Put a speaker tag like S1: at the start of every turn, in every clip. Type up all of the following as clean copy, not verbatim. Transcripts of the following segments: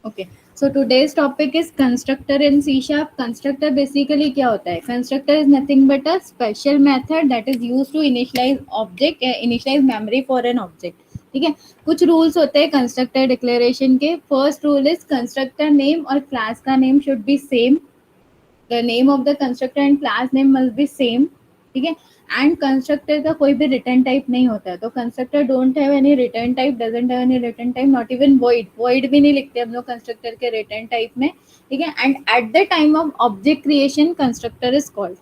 S1: Okay, so today's topic is constructor in C sharp. Constructor basically क्या होता है? Constructor is nothing but a special method that is use to initialize object, initialize memory for an object. ठीक है, कुछ rules होते हैं constructor declaration के। First rule is constructor name और क्लास का name should be same. The name of the constructor and class name must be same. ठीक है, एंड कंस्ट्रक्टर का कोई भी रिटर्न टाइप नहीं होता है, तो constructor don't have any return type, doesn't have any return type, not even void. Void भी नहीं लिखते हम लोग कंस्ट्रक्टर के रिटर्न टाइप में। ठीक है, and eight the time of object creation constructor is called.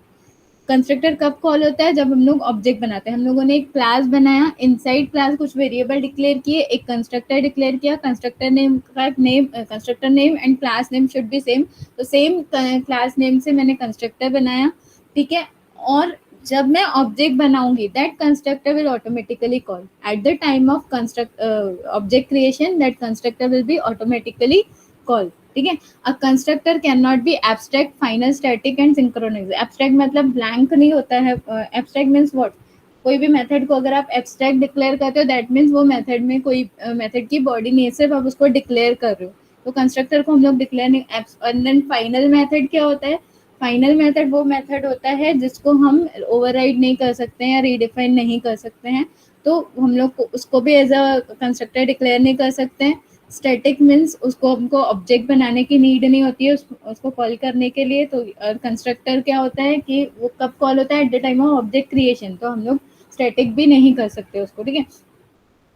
S1: Constructor कब कॉल होता है? जब हम लोग ऑब्जेक्ट बनाते हैं। हम लोगों ने एक क्लास बनाया, इनसाइड क्लास कुछ वेरिएबल डिक्लेयर किए, एक कंस्ट्रक्टर डिक्लेयर किया। कंस्ट्रक्टर नेम का name, constructor name and class name should be same. तो सेम क्लास नेम से मैंने कंस्ट्रक्टर बनाया। ठीक है, और जब मैं ऑब्जेक्ट बनाऊंगी that constructor will automatically call at the time of construct object creation, that constructor will be automatically call. ठीक है, a constructor can not be abstract, final, static and synchronize. Abstract मतलब ब्लैंक नहीं होता है। Abstract means what? कोई भी method को अगर आप एब्स्ट्रैक्ट डिक्लेयर करते हो दैट मीन्स वो मेथड में कोई मेथड की बॉडी नहीं है, सिर्फ आप उसको डिक्लेयर कर रहे हो। तो कंस्ट्रक्टर को हम लोग डिक्लेयर नहीं। एंड देन फाइनल मेथड क्या होता है? फाइनल मेथड वो मेथड होता है जिसको हम ओवरराइड नहीं कर सकते हैं या रीडिफाइन नहीं कर सकते हैं, तो हम लोग उसको भी एज अ कंस्ट्रक्टर डिक्लेयर नहीं कर सकते हैं। स्टैटिक मीन्स उसको हमको ऑब्जेक्ट बनाने की नीड नहीं होती है उसको कॉल करने के लिए। तो कंस्ट्रक्टर क्या होता है कि वो कब कॉल होता है? At the time of object creation. तो हम लोग स्टैटिक भी नहीं कर सकते उसको। ठीक है,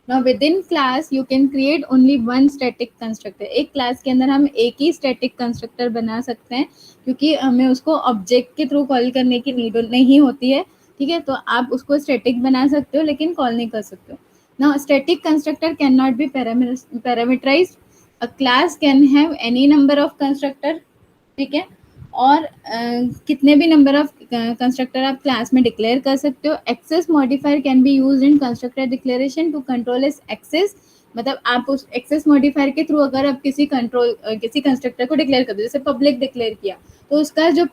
S1: now with in class you can create only one static constructor. एक क्लास के अंदर हम एक ही स्टैटिक कंस्ट्रक्टर बना सकते हैं, क्योंकि हमें उसको ऑब्जेक्ट के थ्रू कॉल करने की नीड नहीं होती है। ठीक है, तो आप उसको स्टैटिक बना सकते हो लेकिन कॉल नहीं कर सकते हो। Now static constructor can not be parameterized. A class can have any number of constructor. ठीक है, और कितने भी नंबर ऑफ कंस्ट्रक्टर आप क्लास में डिक्लेयर कर सकते हो। Access modifier can be used in constructor declaration to control इस एक्सेस। मतलब आप उस एक्सेस मॉडिफायर के थ्रू अगर आप किसी कंस्ट्रक्टर को डिक्लेयर कर दो, जैसे पब्लिक डिक्लेयर किया, तो उसका जो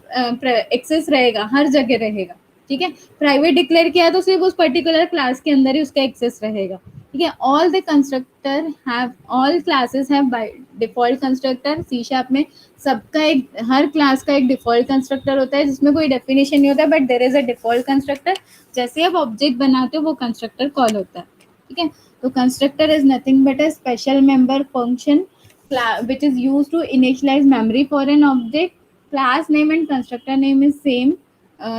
S1: एक्सेस रहेगा हर जगह रहेगा। ठीक है, प्राइवेट डिक्लेयर किया तो सिर्फ उस पर्टिकुलर क्लास के अंदर ही उसका एक्सेस रहेगा। ठीक है, all the constructor have, all classes have by default constructor. C sharp में सबका एक, हर क्लास का एक डिफॉल्ट कंस्ट्रक्टर होता है जिसमें कोई डेफिनेशन नहीं होता, but there is a default constructor. जैसे आप ऑब्जेक्ट बनाते हो वो कंस्ट्रक्टर कॉल होता है। ठीक है, तो constructor is nothing but a special member function which is used to initialize memory for an object. Class name and constructor name is same.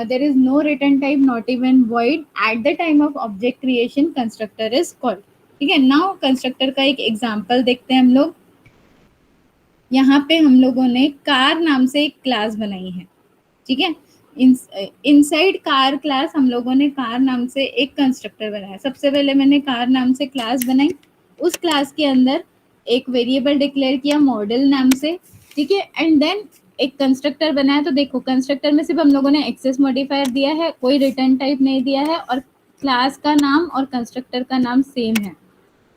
S1: There is no return type, not even void. At the time of object creation constructor is called. ठीक है, now constructor का एक example देखते हैं हम लोग। यहाँ पे हम लोगों ने कार नाम से एक क्लास बनाई है। ठीक है, इनसाइड कार क्लास हम लोगों ने कार नाम से एक कंस्ट्रक्टर बनाया। सबसे पहले मैंने कार नाम से क्लास बनाई, उस क्लास के अंदर एक वेरिएबल डिक्लेयर किया मॉडल नाम से। ठीक है, एंड देन एक कंस्ट्रक्टर बनाया। तो देखो कंस्ट्रक्टर में सिर्फ हम लोगों ने एक्सेस मॉडिफायर दिया है, कोई रिटर्न टाइप नहीं दिया है, और क्लास का नाम और कंस्ट्रक्टर का नाम सेम है।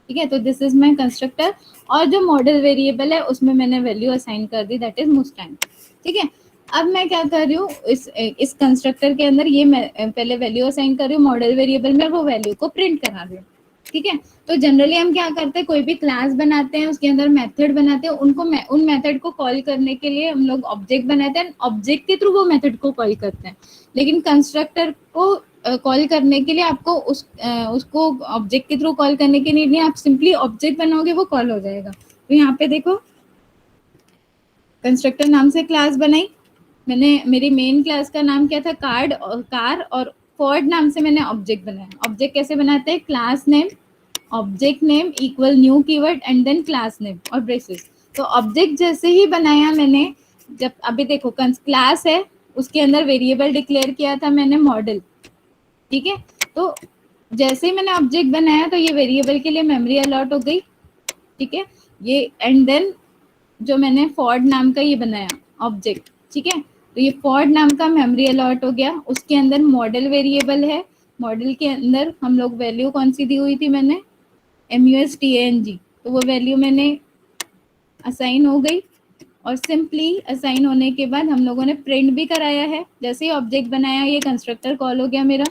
S1: ठीक है, तो दिस इज माई कंस्ट्रक्टर, और जो मॉडल वेरिएबल है उसमें मैंने वैल्यू असाइन कर दी, दैट इज मुस्टैंग। ठीक है, अब मैं क्या कर रही हूँ, इस कंस्ट्रक्टर के अंदर ये मैं पहले वैल्यू असाइन कर रही हूँ मॉडल वेरिएबल में, वो वैल्यू को प्रिंट करा रही हूँ। ठीक है, तो जनरली हम क्या करते हैं, कोई भी क्लास बनाते हैं उसके अंदर मेथड बनाते हैं, उनको उन मेथड को कॉल करने के लिए हम लोग ऑब्जेक्ट बनाते हैं, ऑब्जेक्ट के थ्रू वो मेथड को कॉल करते हैं। लेकिन कंस्ट्रक्टर को कॉल करने के लिए आपको उसको ऑब्जेक्ट के थ्रू कॉल करने की नीड नहीं, आप सिंपली ऑब्जेक्ट बनाओगे वो कॉल हो जाएगा। तो यहाँ पे देखो कंस्ट्रक्टर नाम से क्लास बनाई मैंने, मेरी मेन क्लास का नाम क्या था, कार, और फॉर्ड नाम से मैंने ऑब्जेक्ट बनाया। ऑब्जेक्ट कैसे बनाते हैं? Class name, object name equal new keyword and then class name और ब्रेसेस। तो ऑब्जेक्ट जैसे ही बनाया मैंने, जब अभी देखो क्लास है, उसके अंदर वेरिएबल डिक्लेयर किया था मैंने मॉडल। ठीक है, तो जैसे ही मैंने ऑब्जेक्ट बनाया तो ये वेरिएबल के लिए मेमोरी अलॉट हो गई। ठीक है, ये एंड देन जो मैंने फॉर्ड नाम का ये बनाया ऑब्जेक्ट। ठीक है, तो ये फॉर्ड नाम का मेमोरी अलॉट हो गया, उसके अंदर मॉडल वेरिएबल है, मॉडल के अंदर हम लोग वैल्यू कौन सी दी हुई थी मैंने, MUSTANG, तो वो वैल्यू मैंने असाइन हो गई। और सिंपली असाइन होने के बाद हम लोगों ने प्रिंट भी कराया है। जैसे ही ऑब्जेक्ट बनाया ये कंस्ट्रक्टर कॉल हो गया मेरा,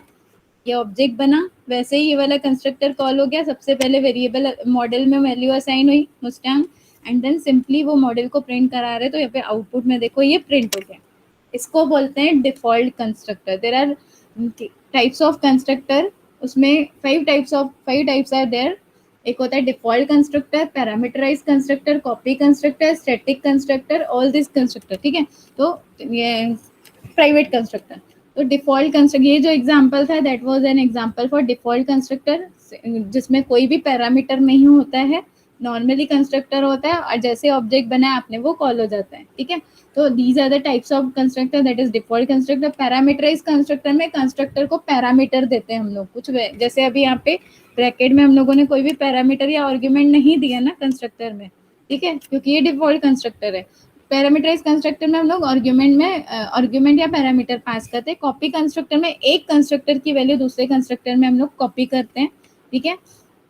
S1: ये ऑब्जेक्ट बना, वैसे ही ये वाला कंस्ट्रक्टर कॉल हो गया। सबसे पहले वेरिएबल मॉडल में वैल्यू असाइन हुई मुस्टैंग, एंड देन सिंपली वो मॉडल को प्रिंट करा रहे, तो यहाँ पे आउटपुट में देखो ये प्रिंट हो गया। इसको बोलते हैं default constructor. There are types of constructor, उसमें फाइव टाइप्स आर देयर। एक होता है default constructor, parameterize constructor, copy constructor, static constructor, all this constructor, ठीक है। तो ये प्राइवेट कंस्ट्रक्टर। तो डिफॉल्ट कंस्ट्रक्टर, ये जो एग्जांपल था that was an example for default constructor, जिसमें कोई भी पैरामीटर नहीं होता है, नॉर्मली कंस्ट्रक्टर होता है और जैसे ऑब्जेक्ट बनाए आपने वो कॉल हो जाता है, ठीक है। तो these are the types of constructor, that is default constructor. Parameterize constructor में कंस्ट्रक्टर को पैरामीटर देते हैं हम लोग कुछ, जैसे अभी यहाँ पे ब्रैकेट में हम लोगों ने कोई भी पैरामीटर या आर्गुमेंट नहीं दिया ना कंस्ट्रक्टर में, ठीक है, क्योंकि ये डिफॉल्ट कंस्ट्रक्टर है। पैरामीटराइज कंस्ट्रक्टर में हम लोग आर्गुमेंट या पैरामीटर पास करते हैं। कॉपी कंस्ट्रक्टर में एक कंस्ट्रक्टर की वैल्यू दूसरे कंस्ट्रक्टर में हम लोग कॉपी करते हैं, ठीक है।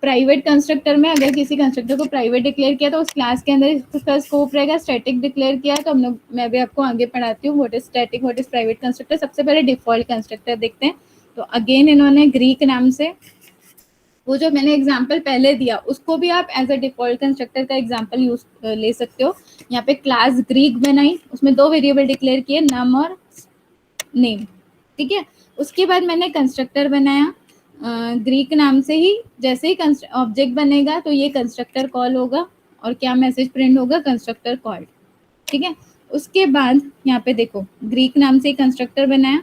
S1: प्राइवेट कंस्ट्रक्टर में अगर किसी कंस्ट्रक्टर को प्राइवेट डिक्लेयर किया तो उस क्लास के अंदर उसका स्कोप रहेगा। स्टैटिक डिक्लेयर किया तो हम लोग, मैं भी आपको आगे पढ़ाती हूँ what is static, what is private constructor. सबसे पहले डिफॉल्ट कंस्ट्रक्टर देखते हैं। तो अगेन इन्होंने ग्रीक नाम से, वो जो मैंने एग्जांपल पहले दिया उसको भी आप एज अ डिफॉल्ट कंस्ट्रक्टर का एग्जांपल यूज ले सकते हो। यहाँ पे क्लास ग्रीक बनाई, उसमें दो वेरिएबल डिक्लेयर किए, नम और नेम, ठीक है। उसके बाद मैंने कंस्ट्रक्टर बनाया ग्रीक नाम से ही। जैसे ही ऑब्जेक्ट बनेगा तो ये कंस्ट्रक्टर कॉल होगा और क्या मैसेज प्रिंट होगा, कंस्ट्रक्टर कॉल्ड, ठीक है। उसके बाद यहाँ पे देखो ग्रीक नाम से कंस्ट्रक्टर बनाया।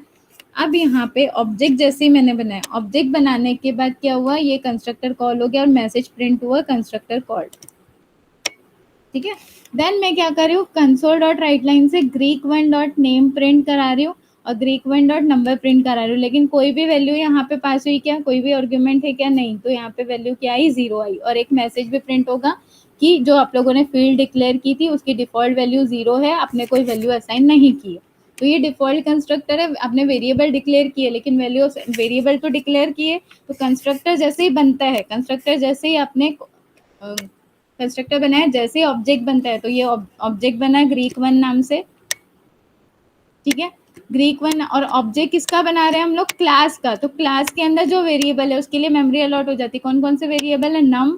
S1: अब यहाँ पे ऑब्जेक्ट जैसे ही मैंने बनाया, ऑब्जेक्ट बनाने के बाद क्या हुआ, ये कंस्ट्रक्टर कॉल हो गया और मैसेज प्रिंट हुआ, कंस्ट्रक्टर कॉल्ड, ठीक है। देन मैं क्या कर रही हूँ, कंसोल डॉट राइट लाइन से Greek one dot name print करा रही हूँ और Greek one dot number print करा रही हूँ। लेकिन कोई भी वैल्यू यहाँ पे पास हुई क्या, कोई भी आर्गुमेंट है क्या, नहीं। तो यहाँ पे वैल्यू क्या आई, 0 आई। और एक मैसेज भी प्रिंट होगा कि जो आप लोगों ने फील्ड डिक्लेयर की थी उसकी डिफॉल्ट वैल्यू 0 है, आपने कोई वैल्यू असाइन नहीं की है। तो ये डिफॉल्ट कंस्ट्रक्टर है। आपने वेरिएबल डिक्लेयर किए लेकिन वैल्यू, वेरिएबल तो डिक्लेयर किए, तो कंस्ट्रक्टर जैसे ही बनता है, कंस्ट्रक्टर जैसे ही आपने कंस्ट्रक्टर बनाया, जैसे ही ऑब्जेक्ट बनता है, तो ये ऑब्जेक्ट बना ग्रीक वन नाम से, ठीक है। ग्रीक वन और ऑब्जेक्ट किसका बना रहे हैं हम लोग, क्लास का। तो क्लास के अंदर जो वेरिएबल है उसके लिए मेमोरी अलॉट हो जाती है। कौन कौन से वेरिएबल है, नम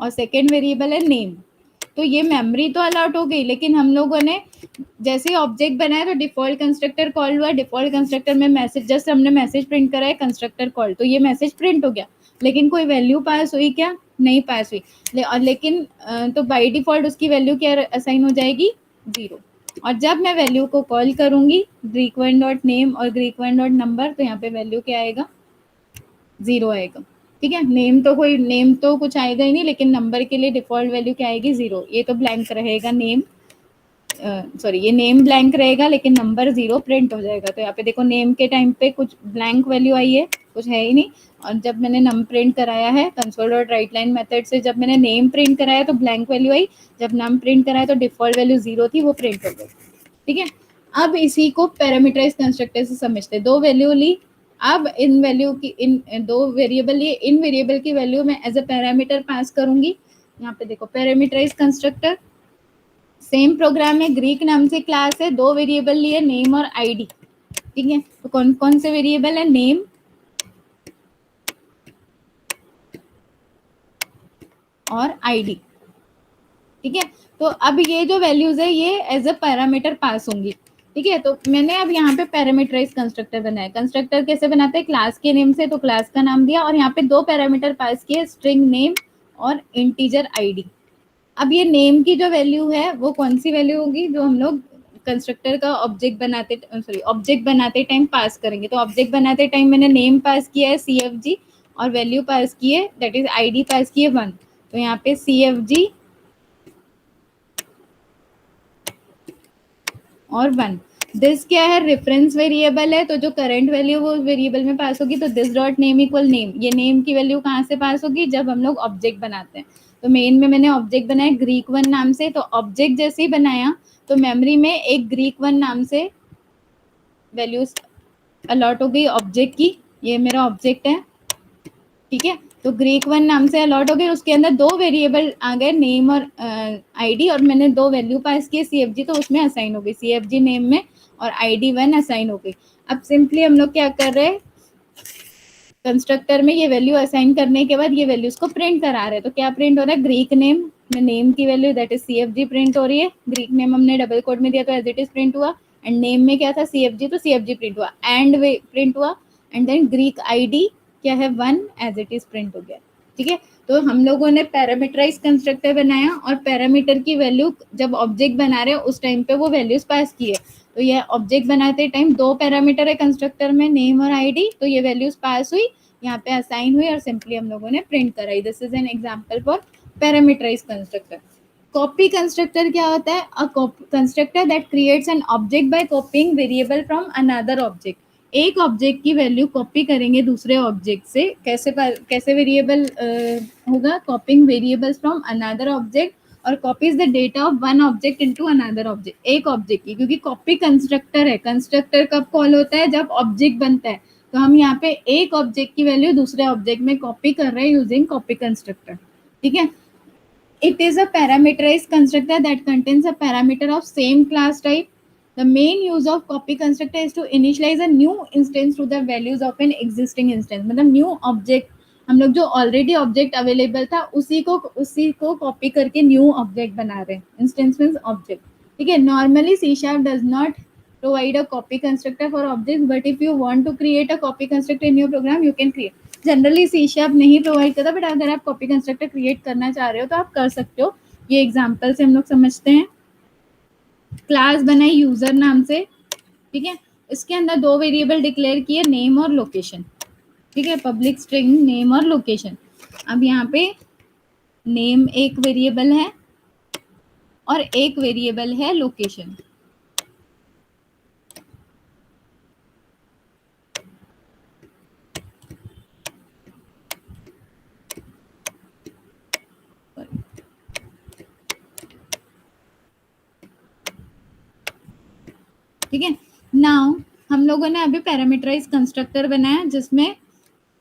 S1: और सेकेंड वेरिएबल है नेम। तो ये मेमोरी तो अलॉट हो गई, लेकिन हम लोगों ने जैसे ही ऑब्जेक्ट बनाया तो डिफॉल्ट कंस्ट्रक्टर कॉल हुआ। डिफॉल्ट कंस्ट्रक्टर में मैसेज, जस्ट हमने मैसेज प्रिंट करा है कंस्ट्रक्टर कॉल, तो ये मैसेज प्रिंट हो गया। लेकिन कोई वैल्यू पास हुई क्या, नहीं पास हुई। लेकिन तो बाय डिफॉल्ट उसकी वैल्यू क्या असाइन हो जाएगी, 0। और जब मैं वैल्यू को कॉल करूंगी ग्रीक वन डॉट नेम और ग्रीक वन डॉट नंबर, तो यहाँ पे वैल्यू क्या आएगा, 0 आएगा, ठीक है। नेम तो कुछ आएगा ही नहीं, लेकिन नंबर के लिए डिफॉल्ट वैल्यू क्या आएगी, 0। ये तो ब्लैंक रहेगा नेम, सॉरी ये नेम ब्लैंक रहेगा लेकिन नंबर 0 प्रिंट हो जाएगा। तो यहाँ पे देखो नेम के टाइम पे कुछ ब्लैंक वैल्यू आई है, कुछ है ही नहीं। और जब मैंने नम प्रिंट कराया है console dot right line method से, जब मैंने नेम प्रिंट कराया तो ब्लैंक वैल्यू आई, जब नम प्रिंट कराया तो डिफॉल्ट वैल्यू 0 थी, वो प्रिंट हो गई, ठीक है। अब इसी को पैरामीटराइज कंस्ट्रक्टर से समझते, दो वैल्यू ली। अब इन वैल्यू की, इन दो वेरिएबल लिए, इन वेरिएबल की वैल्यू मैं एज अ पैरामीटर पास करूंगी। यहाँ पे देखो पैरामीटराइज कंस्ट्रक्टर, सेम प्रोग्राम में ग्रीक नाम से क्लास है, दो वेरिएबल लिए नेम और आईडी, ठीक है। तो कौन कौन से वेरिएबल है, नेम और आईडी, ठीक है। तो अब ये जो वैल्यूज है ये एज अ पैरामीटर पास होंगी, ठीक है। तो मैंने अब यहाँ पे पैरामीटराइज कंस्ट्रक्टर बनाया। कंस्ट्रक्टर कैसे बनाते हैं, क्लास के नेम से, तो क्लास का नाम दिया और यहाँ पे दो पैरामीटर पास किए, स्ट्रिंग नेम और इंटीजर आईडी। अब ये नेम की जो वैल्यू है वो कौन सी वैल्यू होगी, जो हम लोग कंस्ट्रक्टर का ऑब्जेक्ट बनाते टाइम पास करेंगे। तो ऑब्जेक्ट बनाते टाइम मैंने नेम पास किया है CFG और वैल्यू पास की है दैट इज आईडी पास की है 1। तो यहाँ पे CFG और 1। दिस क्या है, रेफरेंस वेरिएबल है, तो जो करंट वैल्यू वो वेरिएबल में पास होगी। तो this dot name equal name, ये नेम की वैल्यू कहाँ से पास होगी, जब हम लोग ऑब्जेक्ट बनाते हैं। तो मेन में मैंने ऑब्जेक्ट बनाया ग्रीक वन नाम से, तो ऑब्जेक्ट जैसे ही बनाया तो मेमोरी में एक ग्रीक वन नाम से वैल्यूज अलॉट हो गई ऑब्जेक्ट की। ये मेरा ऑब्जेक्ट है, ठीक है। तो ग्रीक वन नाम से अलॉट हो गई, उसके अंदर दो वेरिएबल आ गए, नेम और आईडी, और मैंने दो वैल्यू पास किए CFG, तो उसमें असाइन हो गई CFG नेम में और आईडी 1 असाइन हो गई। अब सिंपली हम लोग क्या कर रहे हैं, कंस्ट्रक्टर में ये वैल्यू असाइन करने के बाद ये वैल्यूज को प्रिंट करा रहे हैं। तो क्या प्रिंट हो रहा है, ग्रीक नेम में नेम की value that is CFG print हो रही है। ग्रीक नेम हमने डबल कोट में दिया तो एज इट इज प्रिंट हुआ, एंड नेम में क्या था CFG, तो CFG प्रिंट हुआ, एंड प्रिंट हुआ, एंड देन ग्रीक ID क्या है 1 एज इट इज प्रिंट हो गया। ठीक है, तो हम लोगों ने पैरामीटराइज कंस्ट्रक्टर बनाया और पैरामीटर की वैल्यू जब ऑब्जेक्ट बना रहे हैं उस टाइम पे वो वैल्यूज पास किए। तो ये ऑब्जेक्ट बनाते टाइम दो पैरामीटर है कंस्ट्रक्टर में, नेम और ID, तो ये वैल्यूज पास हुई, यहाँ पे असाइन हुई और सिंपली हम लोगों ने प्रिंट कराई। This is an example for parameterized constructor. Copy constructor क्या होता है, a constructor that creates an object by copying variable from another object. एक ऑब्जेक्ट की वैल्यू कॉपी करेंगे दूसरे ऑब्जेक्ट से, कैसे वेरिएबल होगा, copying variables from another object और copies the data of one object into another object. एक object की, क्योंकि कॉपी कंस्ट्रक्टर है, कंस्ट्रक्टर कब कॉल होता है, जब ऑब्जेक्ट बनता है। तो हम यहाँ पे एक ऑब्जेक्ट की वैल्यू दूसरे ऑब्जेक्ट में कॉपी कर रहे हैं यूजिंग कॉपी कंस्ट्रक्टर। ठीक है, it is a parameterized constructor that contains a parameter of same class type. The main use of copy constructor is to initialize a new instance to the values of an existing instance. मतलब new object, हम लोग जो already object available था उसी को copy करके new object बना रहे हैं। Instance means object. ठीक है, normally C# does not provide a copy constructor for objects, but if you want to create a copy constructor in your program you can create. Generally C# नहीं provide करता, but अगर आप copy constructor create करना चाह रहे हो तो आप कर सकते हो। ये एग्जांपल से हम लोग समझते हैं। क्लास बनाई यूजर नाम से, ठीक है, इसके अंदर दो वेरिएबल डिक्लेयर किए, नेम और लोकेशन। ठीक है, पब्लिक स्ट्रिंग नेम और लोकेशन। अब यहाँ पे नेम एक वेरिएबल है और एक वेरिएबल है लोकेशन। ठीक है, नाउ हम लोगों ने अभी पैरामीटराइज कंस्ट्रक्टर बनाया जिसमें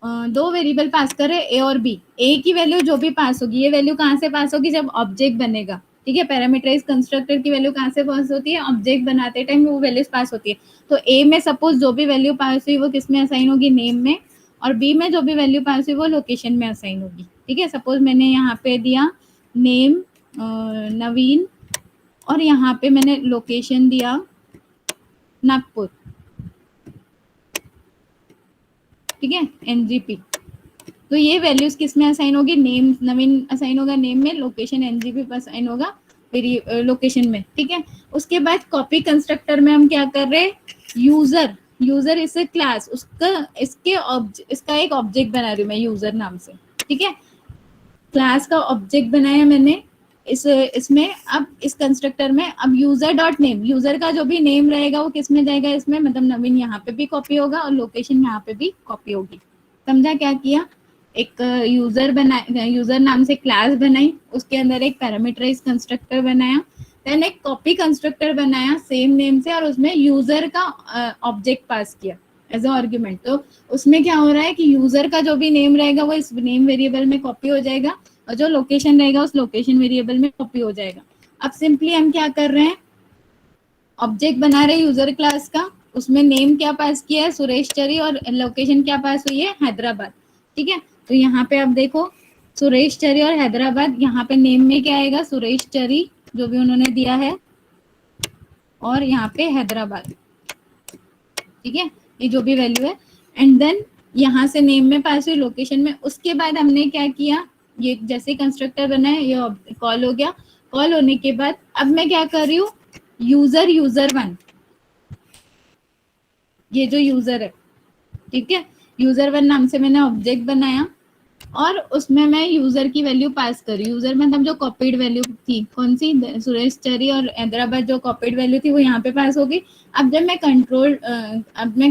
S1: दो वेरिएबल पास कर रहे ए और बी। ए की वैल्यू जो भी पास होगी, ये वैल्यू कहाँ से पास होगी, जब ऑब्जेक्ट बनेगा। ठीक है, पैरामीटराइज कंस्ट्रक्टर की वैल्यू कहाँ से पास होती है, ऑब्जेक्ट बनाते टाइम वो वैल्यूज पास होती है। तो ए में सपोज जो भी वैल्यू पास हुई वो किस में असाइन होगी, नेम में, और बी में जो भी वैल्यू पास हुई वो लोकेशन में असाइन होगी। ठीक है, सपोज मैंने यहाँ पे दिया नेम नवीन और यहाँ पे मैंने लोकेशन दिया नागपुर। ठीक है, NGP। तो ये वैल्यूज किस में असाइन होगी, नेम नवीन असाइन होगा नेम में, लोकेशन NGP पर असाइन होगा लोकेशन में। ठीक है, उसके बाद कॉपी कंस्ट्रक्टर में हम क्या कर रहे हैं, यूजर इस क्लास, इसका एक ऑब्जेक्ट बना रही हूँ मैं यूजर नाम से। ठीक है, क्लास का ऑब्जेक्ट बनाया मैंने इसमें। अब इस कंस्ट्रक्टर में अब यूजर डॉट नेम, यूजर का जो भी नेम रहेगा वो किस में जाएगा, इसमें, मतलब नवीन यहाँ पे भी कॉपी होगा और लोकेशन यहाँ पे भी कॉपी होगी। समझा क्या किया, एक यूजर नाम से क्लास बनाई, उसके अंदर एक पैरामीटराइज कंस्ट्रक्टर बनाया, देन एक कॉपी कंस्ट्रक्टर बनाया सेम नेम से और उसमें यूजर का ऑब्जेक्ट पास किया एज अ आर्ग्यूमेंट। तो उसमें क्या हो रहा है कि यूजर का जो भी नेम रहेगा वो इस नेम वेरिएबल में कॉपी हो जाएगा और जो लोकेशन रहेगा उस लोकेशन वेरिएबल में कॉपी हो जाएगा। अब सिंपली हम क्या कर रहे हैं, ऑब्जेक्ट बना रहे यूजर क्लास का, उसमें नेम क्या पास किया है, सुरेश चरी, और लोकेशन क्या पास हुई है, हैदराबाद। ठीक है, तो यहाँ पे अब देखो सुरेश चरी और हैदराबाद, यहाँ पे नेम में क्या आएगा, सुरेश चरी जो भी उन्होंने दिया है और यहाँ पे हैदराबाद। ठीक है, ये जो भी वैल्यू है, एंड देन यहाँ से नेम में पास हुई, लोकेशन में। उसके बाद हमने क्या किया, ये जैसे कंस्ट्रक्टर बना है ये कॉल हो गया। कॉल होने के बाद अब मैं क्या कर रही हूँ, यूजर 1, ये जो यूजर है, ठीक है, यूजर 1 नाम से मैंने ऑब्जेक्ट बनाया और उसमें मैं यूजर की वैल्यू पास करी। यूजर में मतलब जो कॉपीड वैल्यू थी कौन सी, सुरेश चरी और हैदराबाद, जो कॉपीड वैल्यू थी वो यहाँ पे पास होगी। अब जब मैं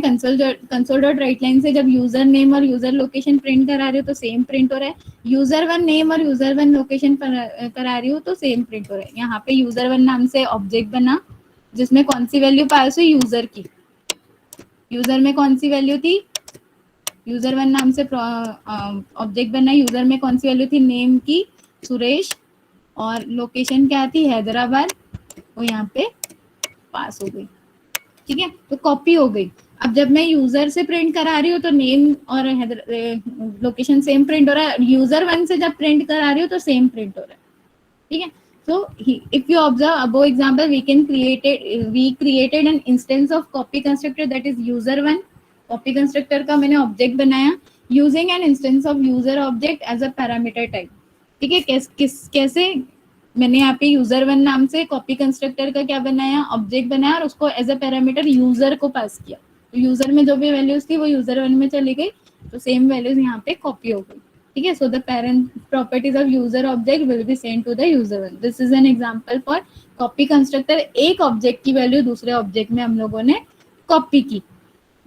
S1: कंसोल डॉट राइट लाइन से जब यूजर नेम और यूजर लोकेशन प्रिंट करा रही हूँ तो सेम प्रिंट हो रहा है, यूजर 1 नेम और यूजर 1 लोकेशन करा रही हूँ तो सेम प्रिंट हो रहा है। यहाँ पे यूजर 1 नाम से ऑब्जेक्ट बना जिसमें कौन सी वैल्यू पास हुई, यूजर की। यूजर में कौन सी वैल्यू थी, यूजर 1 नाम से ऑब्जेक्ट बना, यूजर में कौन सी वैल्यू थी, नेम की, सुरेश, और लोकेशन क्या थी, हैदराबाद, वो यहाँ पे पास हो गई। ठीक है, तो कॉपी हो गई। अब जब मैं यूजर से प्रिंट करा रही हूँ तो नेम और लोकेशन सेम प्रिंट हो रहा है, यूजर 1 से जब प्रिंट करा रही हूँ तो सेम प्रिंट हो रहा है, ठीक है। So if you observe above example, we created an instance of copy constructor that is user1. Copy constructor का मैंने object बनाया using an instance of user object as a parameter type, ठीक है। कैसे मैंने यहाँ पे user1 नाम से copy constructor का क्या बनाया, object बनाया और उसको as a parameter user को पास किया, तो यूजर में जो भी वैल्यूज थी वो user1 में चली गई, तो सेम वैल्यूज यहाँ पे कॉपी हो गई, ठीक है। So the parent properties of user object will be send to the user one. This is an example for copy constructor, एक ऑब्जेक्ट की वैल्यू दूसरे ऑब्जेक्ट में हम लोगों ने कॉपी की।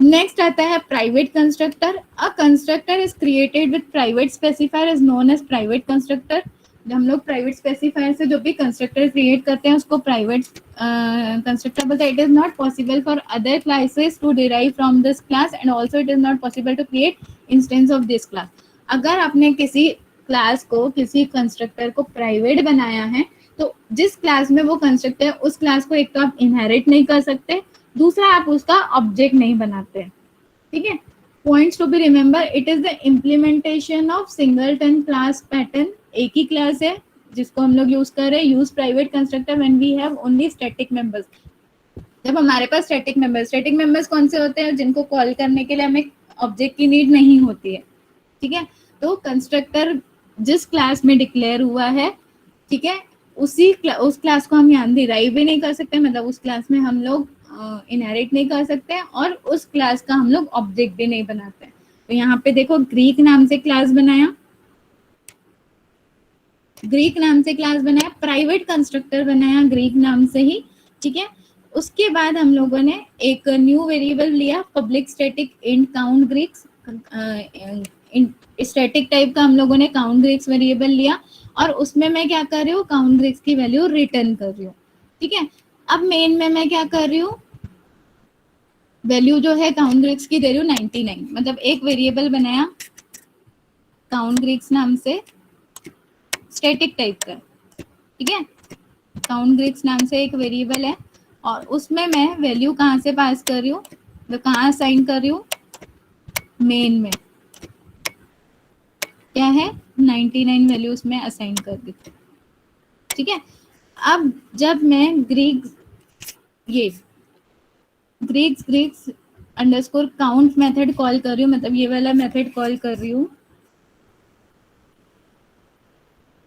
S1: नेक्स्ट आता है private constructor. A constructor is created with private specifier is known as private constructor. जब हम लोग प्राइवेट स्पेसिफायर से जो भी कंस्ट्रक्टर क्रिएट करते हैं उसको प्राइवेट कंस्ट्रक्टर बोलते हैं। It is not possible for other classes to derive from this class and also it is not possible to create instance of this class. अगर आपने किसी क्लास को, किसी कंस्ट्रक्टर को प्राइवेट बनाया है तो जिस क्लास में वो कंस्ट्रक्टर है उस क्लास को एक तो आप इनहेरिट नहीं कर सकते, दूसरा आप उसका ऑब्जेक्ट नहीं बनाते, ठीक है। Points to be remember, it is the implementation of singleton class pattern. एक ही क्लास है जिसको हम लोग यूज कर रहे हैं। Use private constructor when we have only static members. जब हमारे पास स्टैटिक मेंबर्स कौन से होते हैं, जिनको कॉल करने के लिए हमें ऑब्जेक्ट की नीड नहीं होती है, ठीक है। तो कंस्ट्रक्टर जिस क्लास में डिक्लेयर हुआ है, ठीक है, उस क्लास को हम यहाँ डिराइव भी नहीं कर सकते, मतलब उस क्लास में हम लोग इनहेरिट नहीं कर सकते और उस क्लास का हम लोग ऑब्जेक्ट भी नहीं बनाते। तो यहाँ पे देखो ग्रीक नाम से क्लास बनाया, प्राइवेट कंस्ट्रक्टर बनाया ग्रीक नाम से ही, ठीक है। उसके बाद हम लोगों ने एक न्यू वेरिएबल लिया public static int count Greeks. Static type का हम लोगों ने काउंट ग्रीक्स वेरिएबल लिया और उसमें मैं क्या कर रही हूँ, काउंट ग्रीक्स की वैल्यू रिटर्न कर रही हूँ, ठीक है। अब मेन में मैं क्या कर रही हूँ, वैल्यू जो है काउंट ग्रीक्स की दे रही हूँ 99, मतलब एक वेरिएबल बनाया काउंट ग्रीक्स नाम से स्टैटिक टाइप का, ठीक है। काउंट ग्रीक्स नाम से एक वेरिएबल है और उसमें मैं वैल्यू कहाँ से पास कर रही हूँ, तो कहाँ असाइन कर रही हूँ, मेन में क्या है 99 वैल्यू उसमें असाइन कर दी, ठीक है। अब जब मैं Greeks underscore count method call कर रही हूँ, मतलब ये वाला मेथड कॉल कर रही हूँ,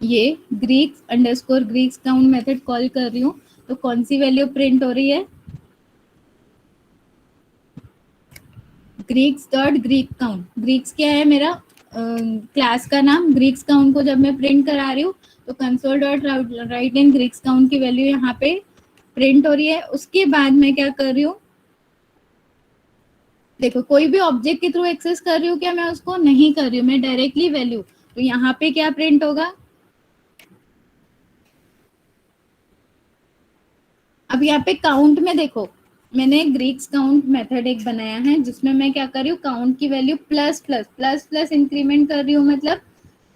S1: ये Greeks underscore Greeks count method call कर रही हूँ, तो कौन सी वैल्यू प्रिंट हो रही है, Greeks dot Greek count. Greeks क्या है, मेरा क्लास का नाम। ग्रीक्स काउंट को जब मैं प्रिंट करा रही हूँ तो कंसोल डॉट राइट इन ग्रीक्स काउंट की वैल्यू यहाँ पे प्रिंट हो रही है। उसके बाद मैं क्या कर रही हूँ, देखो कोई भी ऑब्जेक्ट के थ्रू एक्सेस कर रही हूँ क्या, मैं उसको नहीं कर रही हूँ, मैं डायरेक्टली वैल्यू। तो यहाँ पे क्या प्रिंट होगा, अब यहाँ पे काउंट में देखो मैंने ग्रीक्स काउंट मेथड एक बनाया है जिसमें मैं क्या कर रही हूँ, काउंट की value plus plus plus plus increment कर रही हूँ, मतलब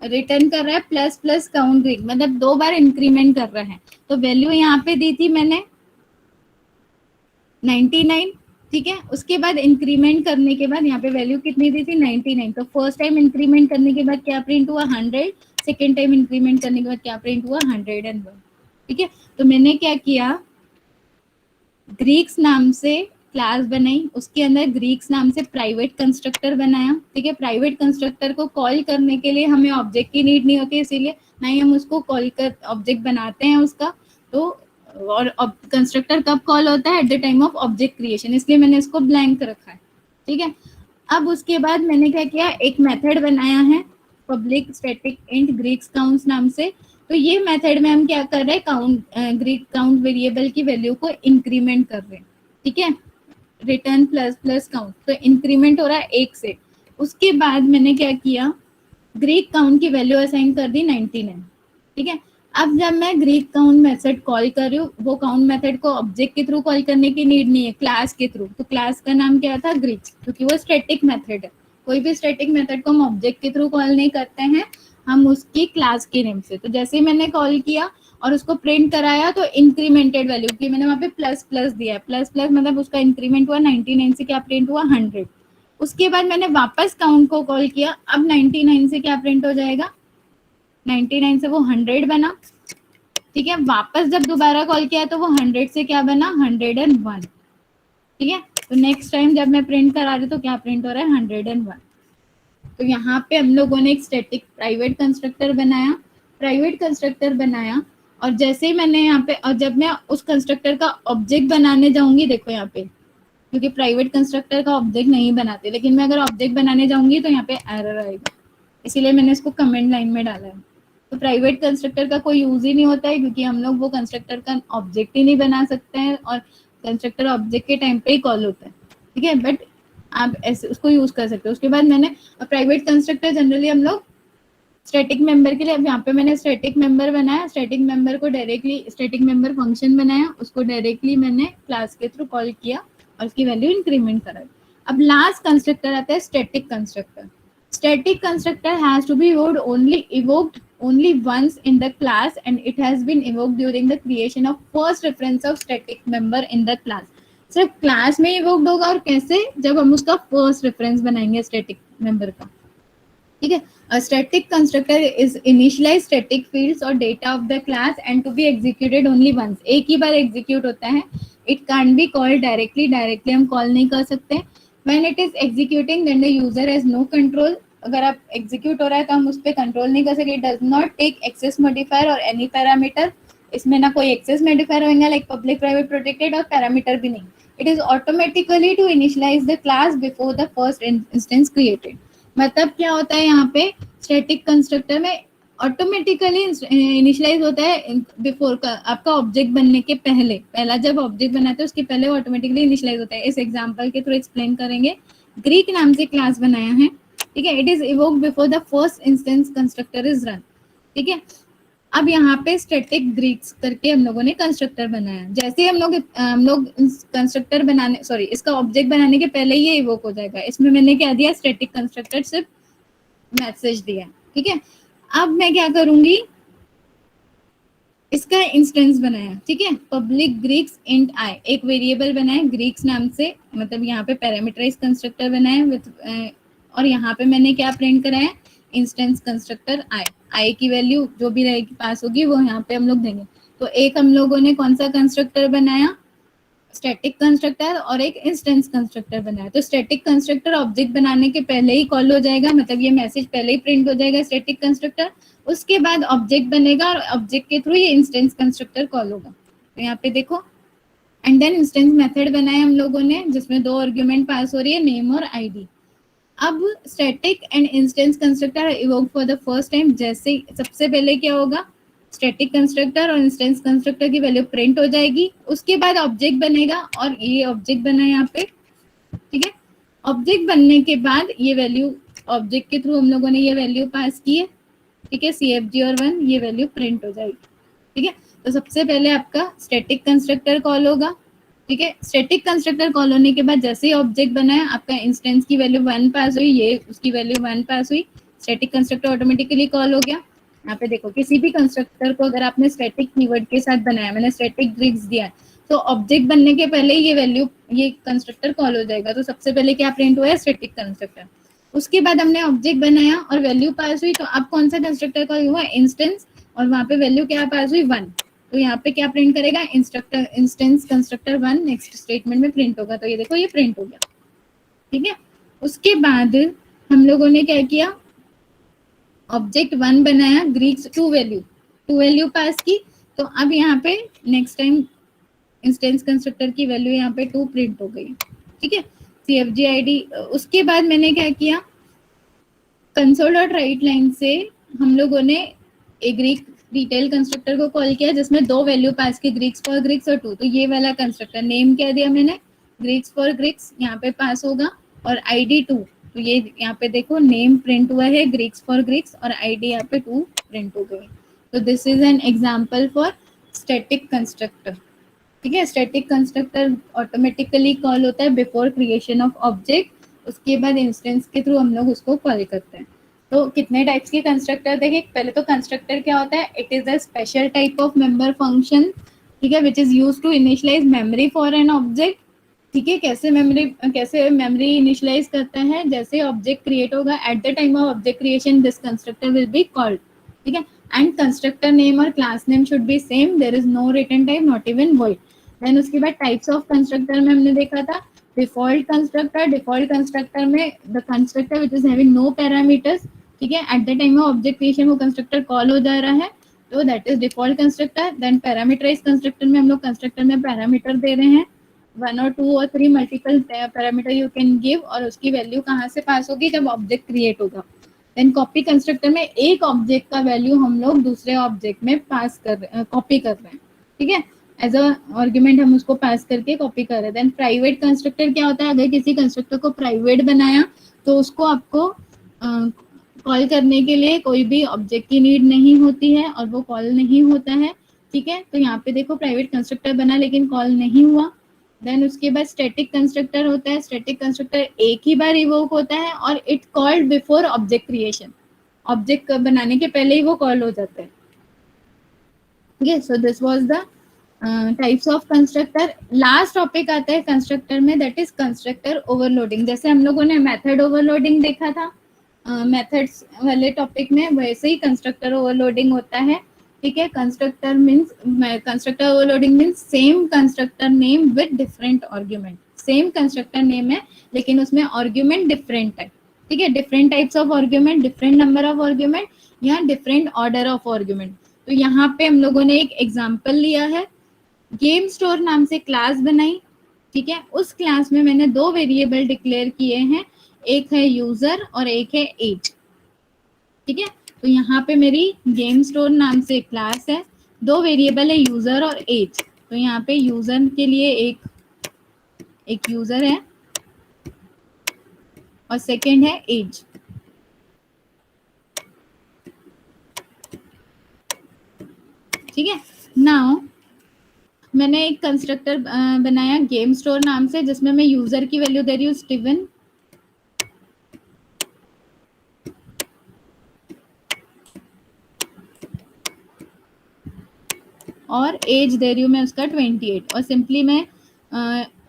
S1: रिटर्न कर रहा है प्लस प्लस काउंट ग्रीक, मतलब 2 बार इंक्रीमेंट कर रहा है। तो वैल्यू यहाँ पे दी थी मैंने 99, ठीक है। उसके बाद इंक्रीमेंट करने के बाद यहाँ पे वैल्यू कितनी दी थी 99, तो फर्स्ट टाइम इंक्रीमेंट करने के बाद क्या प्रिंट हुआ 100, सेकेंड टाइम इंक्रीमेंट करने के बाद क्या प्रिंट हुआ 101, ठीक है। तो मैंने क्या किया, ग्रीक्स नाम से क्लास बनाई, उसके अंदर ग्रीक्स नाम से प्राइवेट कंस्ट्रक्टर बनाया, ठीक है। प्राइवेट कंस्ट्रक्टर को कॉल करने के लिए हमें ऑब्जेक्ट की नीड नहीं होती, इसीलिए ना ही हम उसको कॉल कर ऑब्जेक्ट बनाते हैं उसका। तो और कंस्ट्रक्टर कब कॉल होता है, at the time of object creation, इसलिए मैंने इसको ब्लैंक रखा है, ठीक है। अब उसके बाद मैंने क्या किया, एक मेथड बनाया है public static int Greeks counts नाम से। तो ये मेथड में हम क्या कर रहे हैं, काउंट ग्रीक काउंट वेरिएबल की वैल्यू को इंक्रीमेंट कर रहे हैं, ठीक है। रिटर्न प्लस प्लस काउंट, तो इंक्रीमेंट हो रहा है 1 से। उसके बाद मैंने क्या किया, ग्रीक काउंट की वैल्यू असाइन कर दी 99, ठीक है। अब जब मैं ग्रीक काउंट मेथड कॉल कर रही हूँ, वो काउंट मेथड को ऑब्जेक्ट के थ्रू कॉल करने की नीड नहीं है, क्लास के थ्रू। तो क्लास का नाम क्या था, ग्रीक्स, क्योंकि वो स्टैटिक मेथड है। कोई भी स्टैटिक मेथड को हम ऑब्जेक्ट के थ्रू कॉल नहीं करते हैं, हम उसकी क्लास के नेम से। तो जैसे ही मैंने कॉल किया और उसको प्रिंट कराया तो इंक्रीमेंटेड वैल्यू की मैंने वहाँ पे प्लस प्लस दिया है, प्लस प्लस मतलब उसका इंक्रीमेंट हुआ 99 से क्या प्रिंट हुआ 100। उसके बाद मैंने वापस काउंट को कॉल किया, अब 99 से क्या प्रिंट हो जाएगा, 99 से वो 100 बना, ठीक है। वापस जब दोबारा कॉल किया तो वो 100 से क्या बना 101, ठीक है। तो नेक्स्ट टाइम जब मैं प्रिंट करा रही तो क्या प्रिंट हो रहा है 101। तो यहाँ पे हम लोगों ने एक स्टैटिक प्राइवेट कंस्ट्रक्टर बनाया, प्राइवेट कंस्ट्रक्टर बनाया, और जैसे ही मैंने यहाँ पे, और जब मैं उस कंस्ट्रक्टर का ऑब्जेक्ट बनाने जाऊंगी, देखो यहाँ पे, क्योंकि प्राइवेट कंस्ट्रक्टर का ऑब्जेक्ट नहीं बनाते, लेकिन मैं अगर ऑब्जेक्ट बनाने जाऊंगी तो यहाँ पे एरर आएगा, इसीलिए मैंने इसको कमेंट लाइन में डाला है। तो प्राइवेट कंस्ट्रक्टर का कोई यूज ही नहीं होता है, क्योंकि हम लोग वो कंस्ट्रक्टर का ऑब्जेक्ट ही नहीं बना सकते हैं, और कंस्ट्रक्टर ऑब्जेक्ट के टाइम पे ही कॉल होता है, ठीक है। बट आप ऐसे उसको यूज कर सकते हो। उसके बाद मैंने प्राइवेट कंस्ट्रक्टर जनरली हम लोग स्टैटिक मेंबर के लिए, अब यहाँ पे मैंने स्टैटिक मेंबर बनाया, स्टैटिक मेंबर को डायरेक्टली स्टैटिक मेंबर फंक्शन बनाया, उसको डायरेक्टली मैंने क्लास के थ्रू कॉल किया और उसकी वैल्यू इंक्रीमेंट करा। अब लास्ट कंस्ट्रक्टर आता है static constructor. Static constructor has to be evoked only once in the class, and it has been evoked during the creation of first reference of static member in the class. सिर्फ class में evoked होगा, और कैसे, जब हम उसका first reference बनाएंगे static member का, ठीक है। A static constructor is initialize static fields or data of the class and to be executed only once. एक ही बार एग्जीक्यूट होता है। It can't be called directly, directly हम कॉल नहीं कर सकते। When it is executing, then the user has no control. अगर आप execute हो रहा है तो हम उस पर कंट्रोल नहीं कर सकते। It does not take access modifier or any parameter. इसमें ना कोई एक्सेस मॉडिफायर होगा लाइक पब्लिक प्राइवेट प्रोटेक्टेड, और पैरामीटर भी नहीं। It is automatically to initialize the class before the first instance created. मतलब क्या होता है यहाँ पे स्टैटिक कंस्ट्रक्टर में ऑटोमेटिकली इनिशियलाइज होता है बिफोर का, आपका ऑब्जेक्ट बनने के पहले, पहला जब ऑब्जेक्ट बनाते हैं उसके पहले ऑटोमेटिकली इनिशियलाइज होता है। इस एग्जांपल के थ्रू एक्सप्लेन करेंगे। ग्रीक नाम से क्लास बनाया है, ठीक है। It is evoked before the first instance constructor is run, ठीक है। अब यहाँ पे स्टैटिक ग्रीक्स करके हम लोगों ने कंस्ट्रक्टर बनाया। जैसे हम लोग कंस्ट्रक्टर बनाने, सॉरी, इसका ऑब्जेक्ट बनाने के पहले ही ये इवोक हो जाएगा। इसमें मैंने क्या दिया, स्टैटिक कंस्ट्रक्टर सिर्फ मैसेज दिया, ठीक है। अब मैं क्या करूंगी, इसका इंस्टेंस बनाया, ठीक है। पब्लिक ग्रीक्स इंट आई, एक वेरिएबल बनाया ग्रीक्स नाम से, मतलब यहाँ पे पैरामीटराइज कंस्ट्रक्टर बनाया विद, और यहाँ पे मैंने क्या प्रिंट कराया, इंस्टेंस कंस्ट्रक्टर आई की वैल्यू जो भी रहेगी पास होगी वो यहाँ पे हम लोग देंगे। तो एक हम लोगों ने कौन सा कंस्ट्रक्टर बनाया, स्टैटिक कंस्ट्रक्टर, और एक इंस्टेंस कंस्ट्रक्टर बनाया। तो स्टैटिक कंस्ट्रक्टर ऑब्जेक्ट बनाने के पहले ही कॉल हो जाएगा, मतलब ये मैसेज पहले ही प्रिंट हो जाएगा स्टैटिक कंस्ट्रक्टर। उसके बाद ऑब्जेक्ट बनेगा और ऑब्जेक्ट के थ्रू ये इंस्टेंस कंस्ट्रक्टर कॉल होगा। तो यहाँ पे देखो, एंड देन इंस्टेंस मेथड बनाया हम लोगों ने जिसमें दो आर्गुमेंट पास हो रही है, नेम और आईडी। अब static and instance constructor evoke for the first time. जैसे सबसे पहले क्या होगा, स्टैटिक कंस्ट्रक्टर और इंस्टेंस कंस्ट्रक्टर की वैल्यू प्रिंट हो जाएगी। उसके बाद ऑब्जेक्ट बनेगा, और ये ऑब्जेक्ट बना है यहाँ पे, ठीक है। ऑब्जेक्ट बनने के बाद ये वैल्यू ऑब्जेक्ट के थ्रू हम लोगों ने ये वैल्यू पास की है, ठीक है, CFG और 1, ये वैल्यू प्रिंट हो जाएगी, ठीक है। तो सबसे पहले आपका स्टैटिक कंस्ट्रक्टर कॉल होगा, ठीक है। स्टैटिक कंस्ट्रक्टर कॉल होने के बाद जैसे ही ऑब्जेक्ट बना है, आपका इंस्टेंस की वैल्यू 1 पास हुई, ये उसकी वैल्यू 1 पास हुई, स्टैटिक कंस्ट्रक्टर ऑटोमेटिकली कॉल हो गया। यहाँ पे देखो, किसी भी कंस्ट्रक्टर को अगर आपने स्टैटिक कीवर्ड के साथ बनाया, मैंने स्टैटिक ग्रीक्स दिया है, तो ऑब्जेक्ट बनने के पहले ही ये वैल्यू, ये कंस्ट्रक्टर कॉल हो जाएगा। तो सबसे पहले क्या प्रिंट हुआ है, स्टैटिक कंस्ट्रक्टर। उसके बाद हमने ऑब्जेक्ट बनाया और वैल्यू पास हुई, तो अब कौन सा कंस्ट्रक्टर कॉल हुआ, इंस्टेंस, और वहां पे वैल्यू क्या पास हुई, 1। तो यहाँ पे क्या प्रिंट करेगा, इंस्टेंस कंस्ट्रक्टर 1 नेक्स्ट स्टेटमेंट में प्रिंट होगा। तो ये देखो, ये प्रिंट हो गया, ठीक है। उसके बाद हम लोगों ने क्या किया, ऑब्जेक्ट 1 बनाया, ग्रीक्स 2 वैल्यू पास की। तो अब यहाँ पे नेक्स्ट टाइम इंस्टेंस कंस्ट्रक्टर की वैल्यू यहाँ पे 2 प्रिंट हो गई, ठीक है। CFG ID। उसके बाद मैंने क्या किया, कंसोल डॉट राइट लाइन से हम लोगों ने एक ग्रीक डिटेल कंस्ट्रक्टर को कॉल किया जिसमें 2 वैल्यू पास की, ग्रीक्स फॉर ग्रीक्स और 2। तो ये वाला कंस्ट्रक्टर नेम क्या दिया मैंने, ग्रीक्स फॉर ग्रीक्स, यहाँ पे पास होगा, और ID 2। तो ये यहाँ पे देखो, नेम प्रिंट हुआ है ग्रीक्स फॉर ग्रीक्स, और ID यहाँ पे 2 प्रिंट हो गई। तो this is an example for static constructor, ठीक है। स्टैटिक कंस्ट्रक्टर ऑटोमेटिकली कॉल होता है बिफोर क्रिएशन ऑफ ऑब्जेक्ट, उसके बाद इंस्टेंस के थ्रू हम लोग उसको कॉल करते हैं। तो कितने टाइप्स के कंस्ट्रक्टर देखे, पहले तो कंस्ट्रक्टर क्या होता है, it is a special type of member function, ठीक है, which is use to initialize memory for an object, ठीक है। कैसे मेमोरी इनिशियलाइज करता है, जैसे ऑब्जेक्ट क्रिएट होगा at the time of object creation this constructor will be called, ठीक है। एंड कंस्ट्रक्टर नेम और class name should be same, there is no return type, not even void. Then उसके बाद types of constructor में हमने देखा था default constructor, default constructor में the constructor which is having no parameters, ठीक है, at the time of object creation वो कंस्ट्रक्टर कॉल हो जा रहा है, तो that is default constructor. Then parameterize constructor में हम लोग कंस्ट्रक्टर में पैरामीटर दे रहे हैं, 1 or 2 or 3 multiple parameter you can give, और उसकी वैल्यू कहाँ से पास होगी, जब ऑब्जेक्ट क्रिएट होगा। देन कॉपी कंस्ट्रक्टर में एक ऑब्जेक्ट का वैल्यू हम लोग दूसरे ऑब्जेक्ट में पास कर रहे हैं, कॉपी कर रहे हैं, ठीक है, एज अ आर्गुमेंट हम उसको पास करके कॉपी कर रहे हैं। देन प्राइवेट कंस्ट्रक्टर क्या होता है, अगर किसी कंस्ट्रक्टर को प्राइवेट बनाया तो उसको आपको कॉल करने के लिए कोई भी ऑब्जेक्ट की नीड नहीं होती है और वो कॉल नहीं होता है, ठीक है। तो यहाँ पे देखो प्राइवेट कंस्ट्रक्टर बना लेकिन कॉल नहीं हुआ। देन उसके बाद स्टैटिक कंस्ट्रक्टर होता है, स्टैटिक कंस्ट्रक्टर एक ही बार इवोक होता है और it called before object creation, object बनाने के पहले ही वो कॉल हो जाता है, ठीक है। So this was the types of constructor. Last topic आता है कंस्ट्रक्टर में, दैट इज कंस्ट्रक्टर ओवरलोडिंग। जैसे हम लोगों ने मेथड ओवरलोडिंग देखा था मेथड्स वाले टॉपिक में, वैसे ही कंस्ट्रक्टर ओवरलोडिंग होता है, ठीक है। Constructor overloading means same constructor name with different argument, same constructor name है लेकिन उसमें आर्ग्यूमेंट डिफरेंट है, ठीक है, different types of argument, different number of argument या डिफरेंट ऑर्डर ऑफ आर्ग्यूमेंट। तो यहाँ पे हम लोगों ने एक एग्जाम्पल लिया है, गेम स्टोर नाम से क्लास बनाई, ठीक है, उस क्लास में मैंने 2 वेरिएबल डिक्लेयर किए हैं, एक है यूजर और एक है एज, ठीक है। तो यहाँ पे मेरी गेम स्टोर नाम से क्लास है, 2 वेरिएबल है यूजर और एज, तो यहाँ पे यूजर के लिए एक यूजर है और सेकंड है एज, ठीक है। नाउ मैंने एक कंस्ट्रक्टर बनाया गेम स्टोर नाम से, जिसमें मैं यूजर की वैल्यू दे रही हूँ स्टीवन और एज दे रही हूँ मैं उसका 28, और सिंपली मैं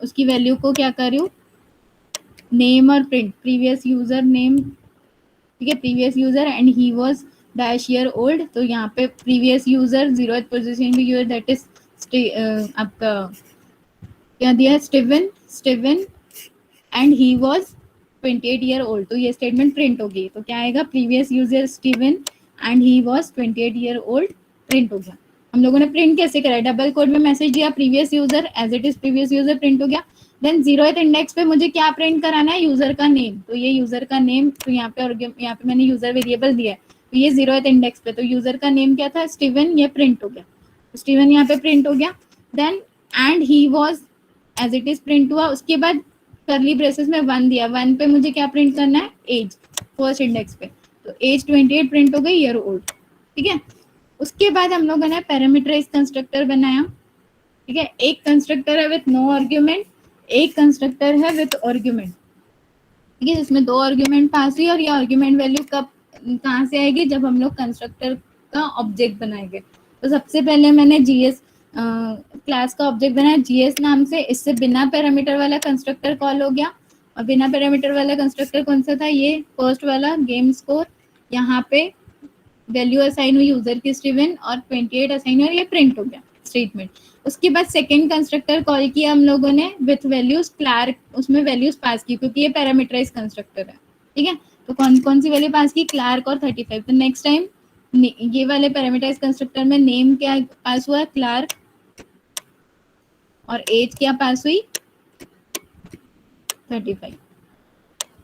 S1: उसकी वैल्यू को क्या कर रही हूँ, नेम और प्रिंट प्रीवियस यूजर नेम, ठीक है, previous user and he was dash year old, तो यहाँ पे प्रीवियस यूजर 0th पोजीशन पे यूजर दैट इज आपका क्या दिया है, Steven and he was 28 year old, तो ये स्टेटमेंट प्रिंट होगी, तो क्या आएगा, previous user Steven and he was 28 year old print हो गया। हम लोगों ने प्रिंट कैसे करा, डबल कोड में मैसेज दिया previous user as it is previous user print हो गया। देन 0th इंडेक्स पे मुझे क्या प्रिंट कराना है, यूजर का नेम, तो ये यूजर का नेम, तो यहाँ पे और यहाँ पे मैंने यूजर वेरिएबल दिया है, तो ये 0th इंडेक्स पे, तो यूजर का नेम क्या था, स्टीवन, ये प्रिंट हो गया, स्टीवन यहाँ पे प्रिंट हो गया। Then and he was as it is print हुआ, उसके बाद करली ब्रेसेस में 1 दिया, 1 पे मुझे क्या प्रिंट करना है, एज, फर्स्ट इंडेक्स पे, तो एज 28 प्रिंट हो गई, ईयर ओल्ड, ठीक है। उसके बाद हम लोगों ने पैरामीटराइज कंस्ट्रक्टर बनाया, ठीक है, एक कंस्ट्रक्टर है विथ नो आर्ग्यूमेंट, एक कंस्ट्रक्टर है विथ आर्ग्यूमेंट, ठीक है, जिसमें 2 आर्ग्यूमेंट पास हुई, और ये आर्ग्यूमेंट वैल्यू कब कहाँ से आएगी, जब हम लोग कंस्ट्रक्टर का ऑब्जेक्ट बनाएंगे। तो सबसे पहले मैंने जीएस क्लास का ऑब्जेक्ट बनाया जीएस नाम से, इससे बिना पैरामीटर वाला कंस्ट्रक्टर कॉल हो गया, और बिना पैरामीटर वाला कंस्ट्रक्टर कौन सा था, ये फर्स्ट वाला गेम स्कोर, यहाँ पे वैल्यू असाइन हुई यूजर की स्टीवन और 28 असाइन हुई और ये प्रिंट हो गया स्टेटमेंट। उसके बाद सेकंड कंस्ट्रक्टर कॉल किया हम लोगों ने विथ वैल्यूज क्लार्क, उसमें वैल्यूज पास की क्योंकि ये पैरामीटराइज कंस्ट्रक्टर है, ठीक है। तो कौन कौन सी वैल्यू पास की, क्लार्क और 35। तो नेक्स्ट टाइम ये वाले पैरामीटराइज कंस्ट्रक्टर में नेम क्या पास हुआ, क्लार्क, और एज क्या पास हुई, 35,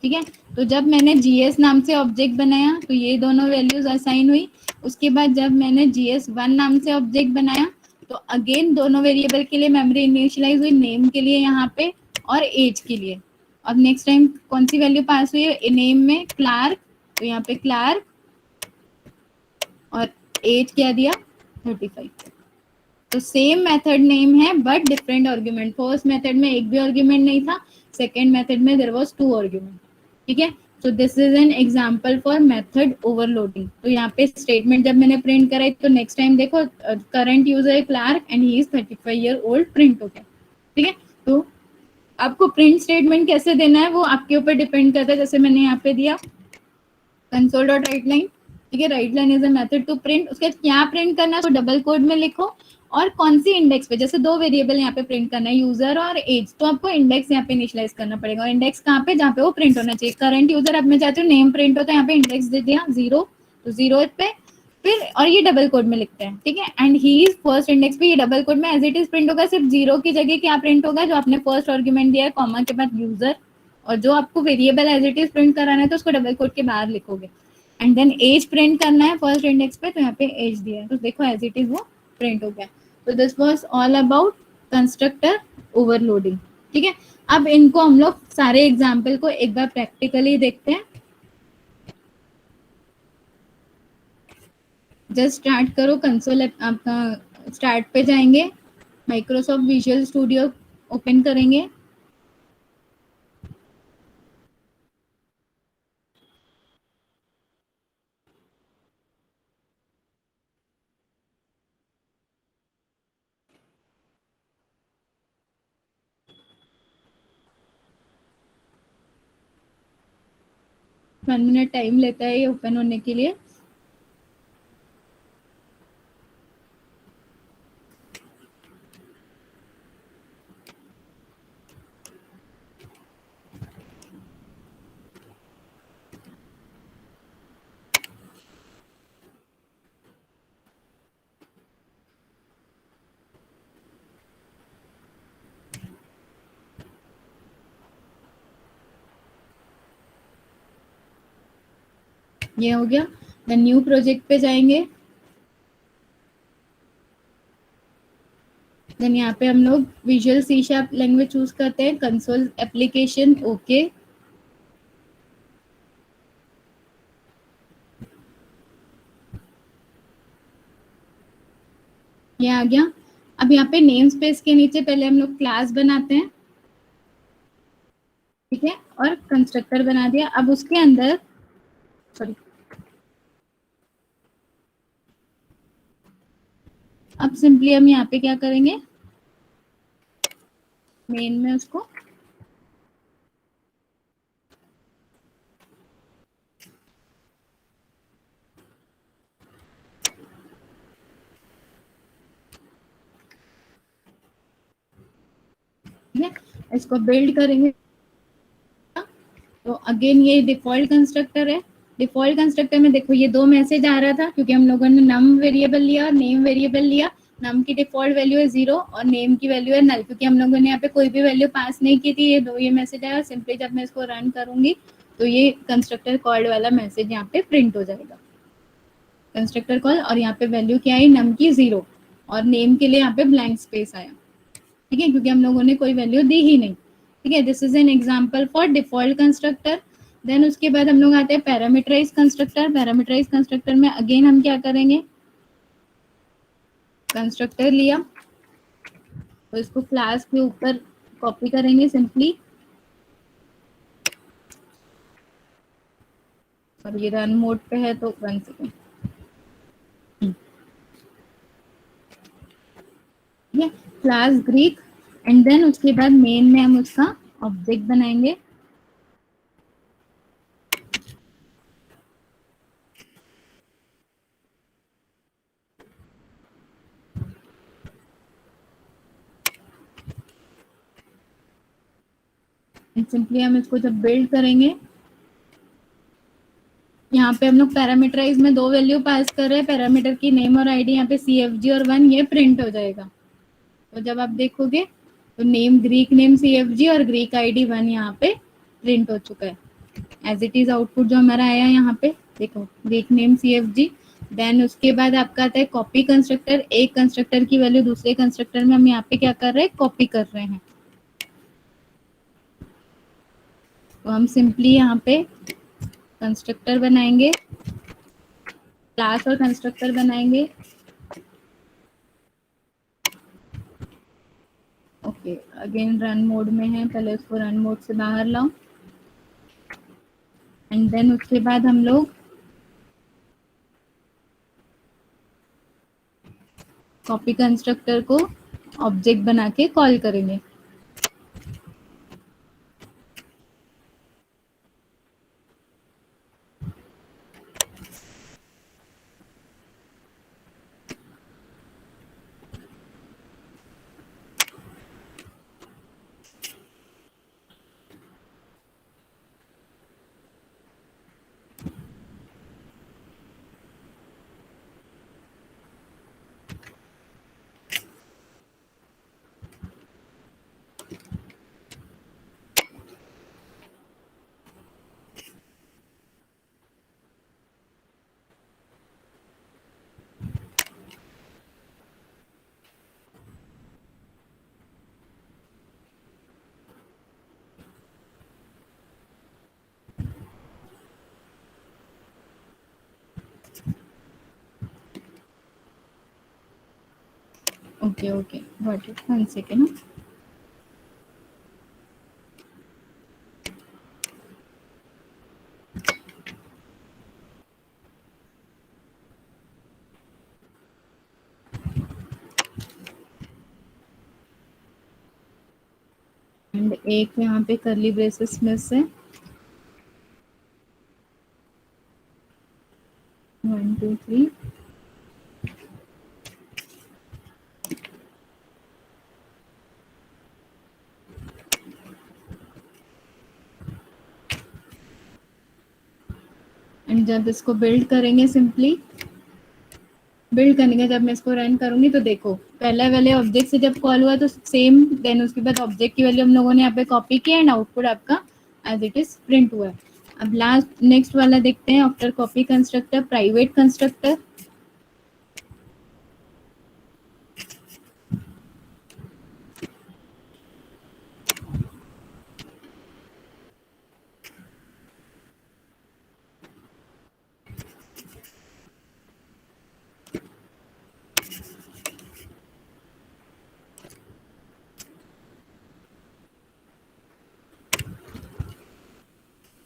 S1: ठीक है। तो जब मैंने जीएस नाम से ऑब्जेक्ट बनाया तो ये दोनों वैल्यूज असाइन हुई। उसके बाद जब मैंने GS1 नाम से ऑब्जेक्ट बनाया तो अगेन दोनों वेरिएबल के लिए मेमोरी इनिशियलाइज हुई, नेम के लिए यहाँ पे और एज के लिए। और नेक्स्ट टाइम कौन सी वैल्यू पास हुई है, नेम में क्लार्क, तो यहाँ पे क्लार्क, और एज क्या दिया, 35। तो सेम मेथड नेम है but different argument. First method में एक भी आर्ग्यूमेंट नहीं था, सेकेंड मेथड में देयर वाज 2 आर्ग्यूमेंट, ठीक है। So this is an example for method overloading. तो यहाँ पे स्टेटमेंट जब मैंने प्रिंट कराई तो नेक्स्ट टाइम देखो करंट यूजर है Clark and he is 35 year old print हो गया। ठीक है, तो आपको प्रिंट स्टेटमेंट कैसे देना है वो आपके ऊपर डिपेंड करता है। जैसे मैंने यहाँ पे दिया कंसोल डॉट राइट लाइन, ठीक है, write line is a method to print. उसके बाद क्या प्रिंट करना है तो डबल कोड में लिखो और कौन सी इंडेक्स पे, जैसे दो वेरिएबल यहाँ पे प्रिंट करना है यूजर और एज, तो आपको इंडेक्स यहाँ पे इनिशियलाइज करना पड़ेगा। और इंडेक्स कहाँ पे, जहाँ पे वो प्रिंट होना चाहिए। करंट यूजर अब मैं चाहती हूँ नेम प्रिंट हो तो यहाँ पे इंडेक्स दे दिया 0, तो 0 पे फिर, और ये डबल कोड में लिखते हैं, ठीक है। And he is first index पे, ये डबल कोड में एज इट इज प्रिंट होगा, सिर्फ 0 की जगह क्या प्रिंट होगा, जो आपने फर्स्ट आर्गुमेंट दिया है कॉमा के बाद यूजर, और जो आपको variable as it is print कराना है तो उसको डबल कोड के बाहर लिखोगे। एंड देन एज प्रिंट करना है फर्स्ट इंडेक्स पे, तो यहाँ पे एज दिया है तो देखो एज इट इज वो प्रिंट हो गया। तो this was all about constructor overloading. ठीक है, अब इनको हम लोग सारे एग्जाम्पल को एक बार प्रैक्टिकली देखते हैं। जस्ट स्टार्ट करो कंसोल, आपका स्टार्ट पे जाएंगे, माइक्रोसॉफ्ट विजुअल स्टूडियो ओपन करेंगे। वन मिनट टाइम लेता है ये ओपन होने के लिए। ये हो गया। देन न्यू प्रोजेक्ट पे जाएंगे। देन यहाँ पे हम लोग visual C sharp language choose करते हैं, कंसोल एप्लीकेशन ओके। ये आ गया। अब यहाँ पे नेम स्पेस के नीचे पहले हम लोग क्लास बनाते हैं, ठीक है, और कंस्ट्रक्टर बना दिया। अब उसके अंदर, सॉरी, अब सिंपली हम यहाँ पे क्या करेंगे, मेन में उसको इसको बिल्ड करेंगे। तो अगेन ये डिफॉल्ट कंस्ट्रक्टर है। डिफॉल्ट कंस्ट्रक्टर में देखो ये दो मैसेज आ रहा था क्योंकि हम लोगों ने नम वेरिएबल लिया और नेम वेरिएबल लिया। नम की डिफॉल्ट वैल्यू है 0 और नेम की वैल्यू है नल, क्योंकि हम लोगों ने यहाँ पे कोई भी वैल्यू पास नहीं की थी। ये दो ये मैसेज आया, सिंपली जब मैं इसको रन करूंगी तो ये कंस्ट्रक्टर कॉल्ड वाला मैसेज यहाँ पे प्रिंट हो जाएगा। कंस्ट्रक्टर कॉल, और यहाँ पे वैल्यू क्या आई, नम की 0, और नेम के लिए यहाँ पे ब्लैंक स्पेस आया, ठीक है, क्योंकि हम लोगों ने कोई वैल्यू दी ही नहीं। ठीक है, this is an example for default constructor. Then उसके बाद हम लोग आते हैं पैरामीटराइज कंस्ट्रक्टर। पैरामीटराइज कंस्ट्रक्टर में अगेन हम क्या करेंगे, कंस्ट्रक्टर लिया तो इसको क्लास के ऊपर कॉपी करेंगे सिंपली, और ये रन मोड पे है तो 1 सेकेंड, ठीक है, क्लास ग्रीक। एंड देन उसके बाद मेन में हम उसका ऑब्जेक्ट बनाएंगे। सिंपली हम इसको जब बिल्ड करेंगे, यहाँ पे हम लोग पैरामीटराइज में दो वैल्यू पास कर रहे हैं, पैरामीटर की नेम और आईडी, यहाँ पे CFG और 1 ये प्रिंट हो जाएगा। तो जब आप देखोगे तो नेम ग्रीक नेम CFG और ग्रीक आईडी 1 यहाँ पे प्रिंट हो चुका है। एज इट इज आउटपुट जो हमारा आया यहाँ पे देखो, ग्रीक नेम CFG। देन उसके बाद आपका आता है कॉपी कंस्ट्रक्टर। एक कंस्ट्रक्टर की वैल्यू दूसरे कंस्ट्रक्टर में हम यहाँ पे क्या कर रहे हैं, कॉपी कर रहे हैं। तो हम सिंपली यहाँ पे कंस्ट्रक्टर बनाएंगे, क्लास और कंस्ट्रक्टर बनाएंगे। ओके, अगेन रन मोड में है, पहले उसको रन मोड से बाहर लाओ। एंड देन उसके बाद हम लोग कॉपी कंस्ट्रक्टर को ऑब्जेक्ट बना के कॉल करेंगे। Okay okay, got it, 1 second. And एक यहाँ पे करली ब्रेसेस में से 1 2 3 एंड जब इसको बिल्ड करेंगे, सिंपली बिल्ड करने का जब मैं इसको रन करूंगी तो देखो पहले वाले ऑब्जेक्ट से जब कॉल हुआ तो सेम, देन उसके बाद ऑब्जेक्ट की वैल्यू हम लोगों ने यहाँ पे कॉपी किया एंड आउटपुट आपका एज इट इज प्रिंट हुआ है। अब लास्ट नेक्स्ट वाला देखते हैं, after copy constructor private constructor.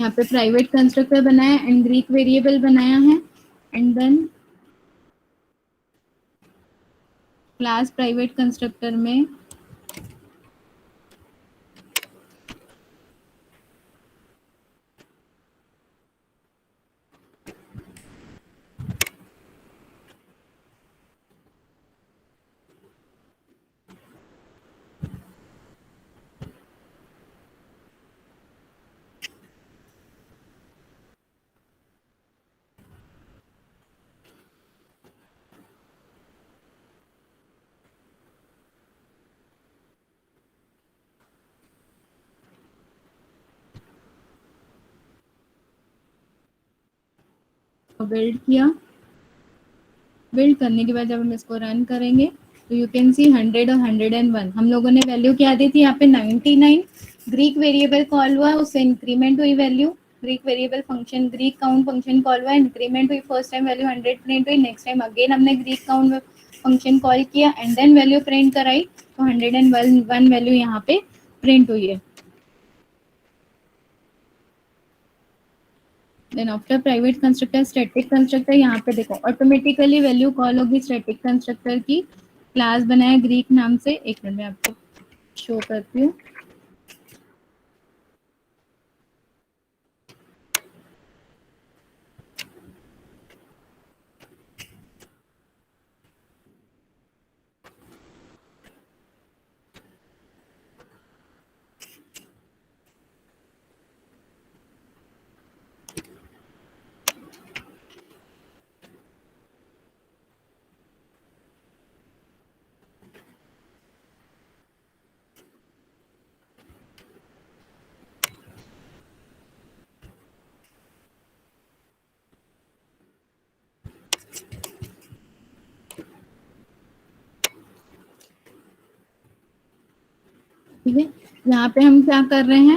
S1: यहाँ पे प्राइवेट कंस्ट्रक्टर बनाया एंड ग्रीक वेरिएबल बनाया है and then class private constructor में बिल्ड किया। बिल्ड करने के बाद जब हम इसको रन करेंगे तो यू कैन सी 100 और 101। हम लोगों ने वैल्यू क्या दी थी यहाँ पे 99। ग्रीक वेरिएबल कॉल हुआ, उससे इंक्रीमेंट हुई value. Greek variable function Greek count function call हुआ, इंक्रीमेंट हुई, फर्स्ट टाइम वैल्यू 100 प्रिंट हुई, नेक्स्ट टाइम अगेन हमने ग्रीक काउंट फंक्शन कॉल किया एंड देन वैल्यू प्रिंट कराई तो 101 वैल्यू यहाँ पे प्रिंट हुई है। Then after private constructor static constructor, यहाँ पे देखो ऑटोमेटिकली वैल्यू कॉल होगी स्टैटिक कंस्ट्रक्टर की। क्लास बनाया ग्रीक नाम से, एक मिनट में आपको शो करती हूँ। ठीक है, यहाँ पे हम क्या कर रहे हैं,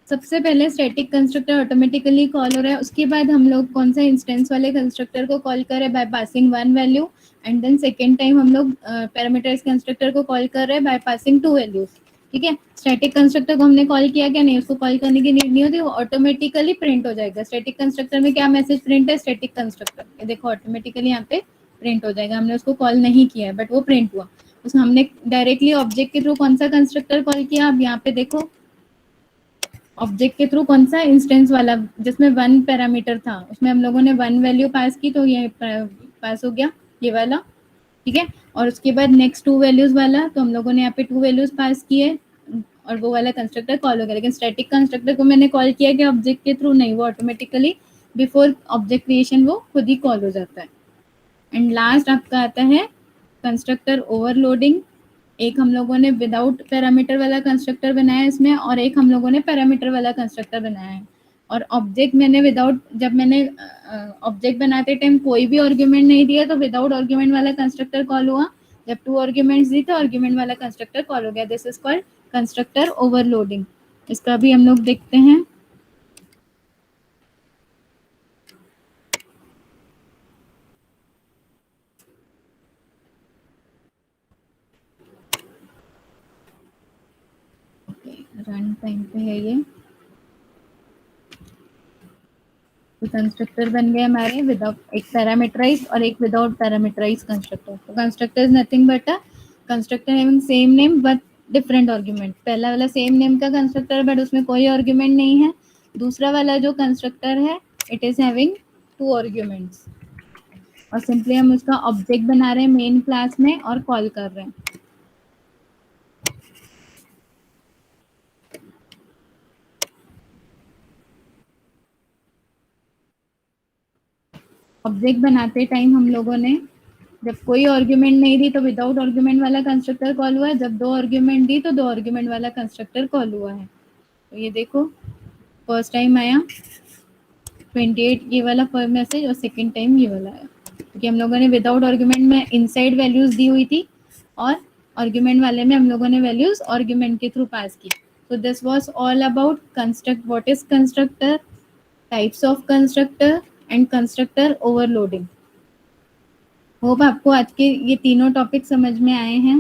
S1: सबसे पहले स्टैटिक कंस्ट्रक्टर ऑटोमेटिकली कॉल हो रहा है, उसके बाद हम लोग कौन सा इंस्टेंस वाले कंस्ट्रक्टर को कॉल करें by passing 1 value and then second time हम लोग पैरामीटराइज कंस्ट्रक्टर को कॉल कर रहे हैं बाय पासिंग 2 वैल्यूज। ठीक है। स्टैटिक कंस्ट्रक्टर को हमने कॉल किया क्या, नहीं, उसको कॉल करने की नीड नहीं होती, वो ऑटोमेटिकली प्रिंट हो जाएगा। स्टैटिक कंस्ट्रक्टर में क्या मैसेज प्रिंट है, स्टैटिक कंस्ट्रक्टर, ये देखो ऑटोमेटिकली यहाँ पे प्रिंट हो जाएगा। हमने उसको कॉल नहीं किया है बट वो प्रिंट हुआ। उसमें हमने डायरेक्टली ऑब्जेक्ट के थ्रू कौन सा कंस्ट्रक्टर कॉल किया, अब यहाँ पे देखो ऑब्जेक्ट के थ्रू कौन सा इंस्टेंस वाला, जिसमें वन पैरामीटर था, उसमें हम लोगों ने वन वैल्यू पास की, तो ये पास हो गया ये वाला, ठीक है। और उसके बाद नेक्स्ट टू वैल्यूज वाला, तो हम लोगों ने यहाँ पे टू वैल्यूज पास किए और वो वाला कंस्ट्रक्टर कॉल हो गया। लेकिन स्टैटिक कंस्ट्रक्टर को मैंने कॉल किया कि ऑब्जेक्ट के थ्रू नहीं, वो ऑटोमेटिकली बिफोर ऑब्जेक्ट क्रिएशन वो खुद ही कॉल हो जाता है। एंड लास्ट आपका आता है कंस्ट्रक्टर ओवरलोडिंग। एक हम लोगों ने विदाउट पैरामीटर वाला कंस्ट्रक्टर बनाया है इसमें, और एक हम लोगों ने पैरामीटर वाला कंस्ट्रक्टर बनाया है। और ऑब्जेक्ट मैंने विदाउट, जब मैंने ऑब्जेक्ट बनाते टाइम कोई भी आर्ग्यूमेंट नहीं दिया तो विदाउट आर्ग्यूमेंट वाला कंस्ट्रक्टर कॉल हुआ। जब टू आर्ग्यूमेंट्स दी तो आर्ग्यूमेंट वाला कंस्ट्रक्टर कॉल हो गया। This is called constructor overloading. इसका भी हम लोग देखते हैं। रन टाइम पे है ये। तो कंस्ट्रक्टर बन गए हमारे विदाउट, एक पैरामीटराइज और एक विदाउट पैरामीटराइज कंस्ट्रक्टर। तो constructor is nothing but a constructor having same name but different argument. पहला वाला सेम नेम का कंस्ट्रक्टर बट उसमें कोई आर्ग्यूमेंट नहीं है। दूसरा वाला जो कंस्ट्रक्टर है it is having two arguments, और सिंपली हम उसका ऑब्जेक्ट बना रहे हैं मेन क्लास में और कॉल कर रहे हैं। ऑब्जेक्ट बनाते टाइम हम लोगों ने जब कोई आर्ग्यूमेंट नहीं दी तो विदाउट आर्ग्यूमेंट वाला कंस्ट्रक्टर कॉल हुआ है, जब दो आर्ग्यूमेंट दी तो दो आर्ग्यूमेंट वाला कंस्ट्रक्टर कॉल हुआ है। तो ये देखो फर्स्ट टाइम आया 28 ये वाला पर मैसेज, और सेकंड टाइम ये वाला आया, क्योंकि हम लोगों ने विदाउट आर्ग्यूमेंट में इनसाइड वैल्यूज दी हुई थी और आर्ग्यूमेंट वाले में हम लोगों ने वैल्यूज आर्ग्यूमेंट के थ्रू पास की। तो this was all about construct, what is constructor, types of constructor and constructor overloading. Hope आपको आज के ये तीनों टॉपिक समझ में आए हैं।